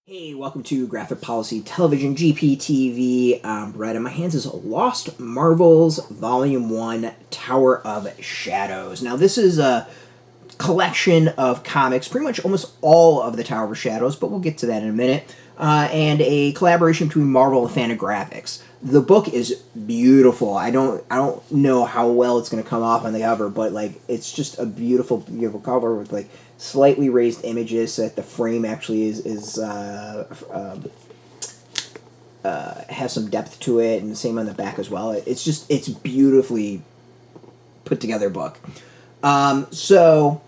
Hey, welcome to Graphic Policy Television GPTV. Right in my hands is Lost Marvels Volume 1 Tower of Shadows. Now, this is a collection of comics, pretty much almost all of the Tower of Shadows, but we'll get to that in a minute, and a collaboration between Marvel and Fantagraphics. The book is beautiful. I don't know how well it's going to come off on the cover, but like it's just a beautiful, beautiful cover with like slightly raised images so that the frame actually has some depth to it, and the same on the back as well. It's beautifully put together book. So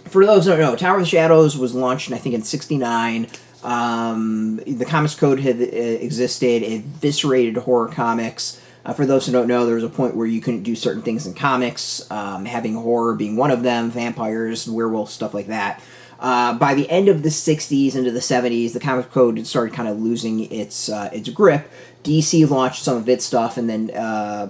for those who don't know, Tower of the Shadows was launched, I think, in '69. The Comics Code had existed. It eviscerated horror comics. For those who don't know, there was a point where you couldn't do certain things in comics, having horror being one of them, vampires, werewolves, stuff like that. By the end of the 60s into the 70s, the Comics Code started kind of losing its grip. DC launched some of its stuff, and then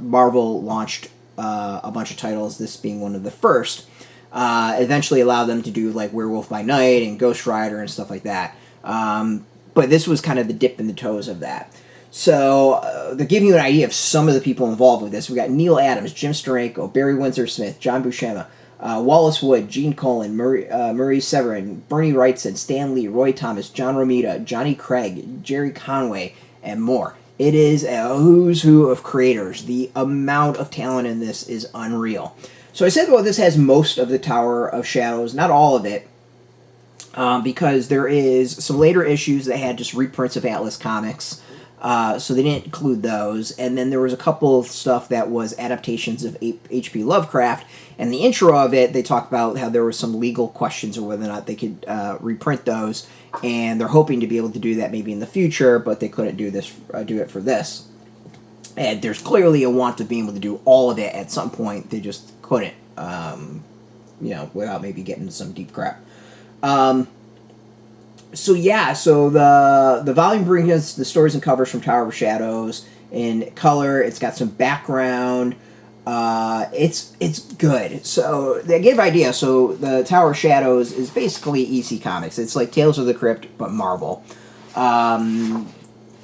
Marvel launched a bunch of titles, this being one of the first. Eventually allowed them to do like Werewolf by Night and Ghost Rider and stuff like that. But this was kind of the dip in the toes of that. So, to give you an idea of some of the people involved with this, we got Neal Adams, Jim Steranko, Barry Windsor-Smith, John Buscema, Wally Wood, Gene Colan, Murray Severin, Bernie Wrightson, Stan Lee, Roy Thomas, John Romita, Johnny Craig, Gerry Conway, and more. It is a who's who of creators. The amount of talent in this is unreal. So I said, well, this has most of the Tower of Shadows, not all of it, because there is some later issues that had just reprints of Atlas Comics. So they didn't include those. And then there was a couple of stuff that was adaptations of H.P. Lovecraft. And the intro of it, they talk about how there were some legal questions of whether or not they could reprint those. And they're hoping to be able to do that maybe in the future, but they couldn't do it for this. And there's clearly a want of being able to do all of it at some point. They just couldn't, without maybe getting into some deep crap. So the volume brings us the stories and covers from Tower of Shadows in color. It's got some background. It's good. So they give idea. So the Tower of Shadows is basically EC Comics. It's like Tales of the Crypt, but Marvel.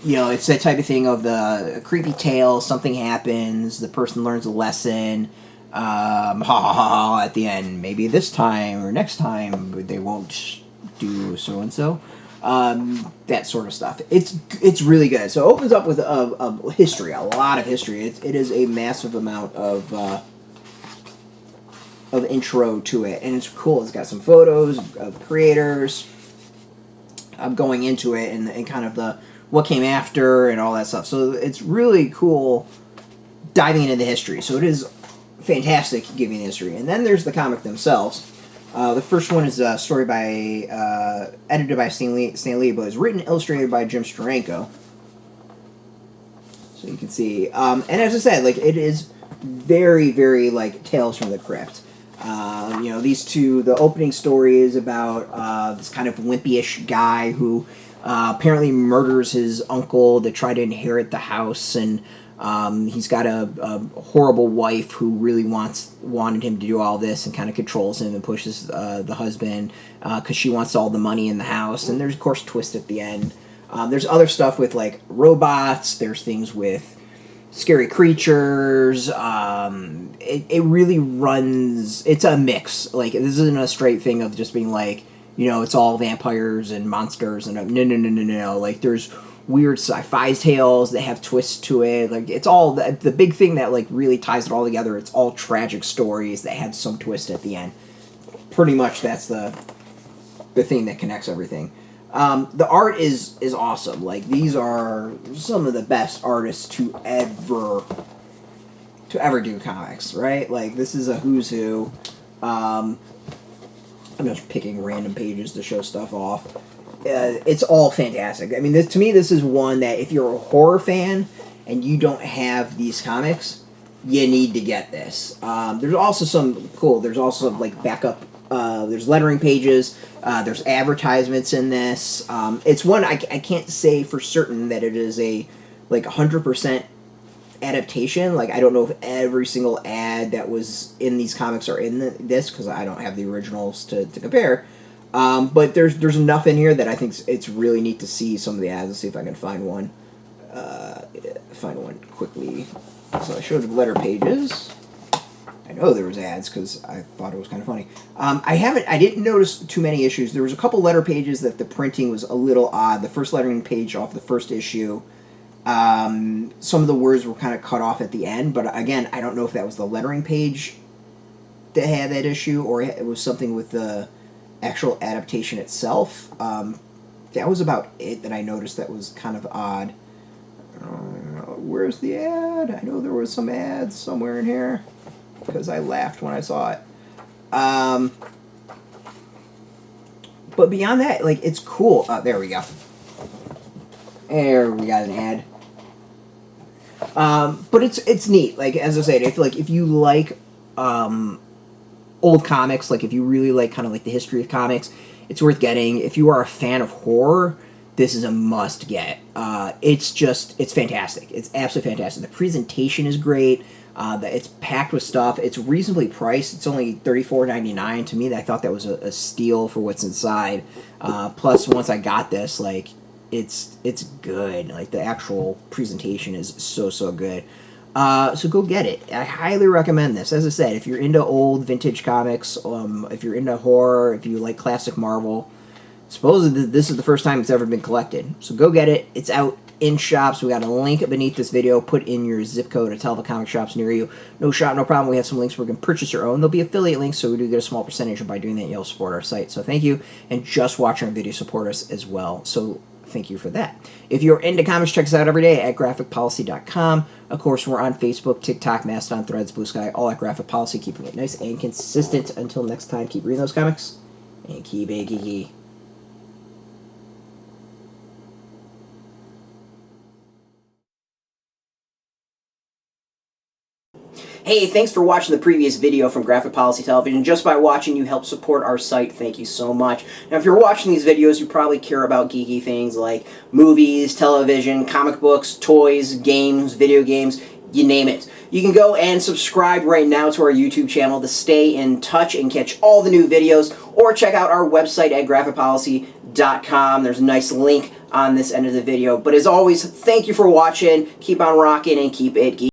It's that type of thing of the creepy tale. Something happens. The person learns a lesson. At the end. Maybe this time or next time they won't do so and so, that sort of stuff. It's really good. So it opens up with a history, a lot of history. It is a massive amount of intro to it, and it's cool. It's got some photos of creators. I'm going into it and kind of the what came after and all that stuff. So it's really cool diving into the history. So it is fantastic giving history, and then there's the comic themselves. The first one is a story edited by Stan Lee, but it's written and illustrated by Jim Steranko. So you can see, and as I said, like it is very, very like Tales from the Crypt. These two. The opening story is about this kind of wimpy-ish guy who apparently murders his uncle to try to inherit the house, and he's got a horrible wife who really wanted him to do all this and kind of controls him and pushes the husband because she wants all the money in the house. And there's, of course, twist at the end. There's other stuff with, like, robots. There's things with scary creatures. It really runs... It's a mix. Like, this isn't a straight thing of just being like, it's all vampires and monsters. And no. Like, there's weird sci-fi tales that have twists to it. Like, it's all the big thing that like really ties it all together. It's all tragic stories that have some twist at the end. Pretty much that's the thing that connects everything. The art is awesome. Like, these are some of the best artists to ever do comics, right? Like, this is a who's who. I'm just picking random pages to show stuff off. It's all fantastic. I mean, to me, this is one that if you're a horror fan and you don't have these comics, you need to get this. There's also some cool. There's also like backup. There's lettering pages. There's advertisements in this. It's one I can't say for certain that it is a like 100% adaptation. Like, I don't know if every single ad that was in these comics are in this because I don't have the originals to compare. But there's enough in here that I think it's really neat to see some of the ads. Let's see if I can find one. Find one quickly. So I showed the letter pages. I know there was ads because I thought it was kind of funny. I didn't notice too many issues. There was a couple letter pages that the printing was a little odd. The first lettering page off the first issue, some of the words were kind of cut off at the end. But again, I don't know if that was the lettering page that had that issue or it was something with the actual adaptation itself. That was about it that I noticed that was kind of odd. Where's the ad? I know there was some ads somewhere in here because I laughed when I saw it. But beyond that, like, it's cool. There we go. There we got an ad. But it's neat. Like, as I said, if you like old comics, like if you really like kind of like the history of comics, it's worth getting. If you are a fan of horror, this is a must get. It's fantastic. It's absolutely fantastic. The presentation is great. It's packed with stuff. It's reasonably priced. It's only $34.99. To me, I thought that was a steal for what's inside. Plus, once I got this, like, it's good. Like, the actual presentation is so good. So go get it. I highly recommend this. As I said, if you're into old vintage comics, if you're into horror, if you like classic Marvel, supposedly this is the first time it's ever been collected. So go get it. It's out in shops. We got a link beneath this video. Put in your zip code to tell the comic shops near you. No shop, no problem. We have some links where you can purchase your own. There'll be affiliate links, so we do get a small percentage, and by doing that, you'll support our site. So thank you, and just watching our video support us as well. So thank you for that. If you're into comics, check us out every day at graphicpolicy.com. Of course, we're on Facebook, TikTok, Mastodon, Threads, Blue Sky, all at Graphic Policy, keeping it nice and consistent. Until next time, keep reading those comics, and keep it geeky. Hey, thanks for watching the previous video from Graphic Policy Television. Just by watching, you help support our site. Thank you so much. Now, if you're watching these videos, you probably care about geeky things like movies, television, comic books, toys, games, video games, you name it. You can go and subscribe right now to our YouTube channel to stay in touch and catch all the new videos, or check out our website at graphicpolicy.com. There's a nice link on this end of the video. But as always, thank you for watching. Keep on rocking and keep it geeky.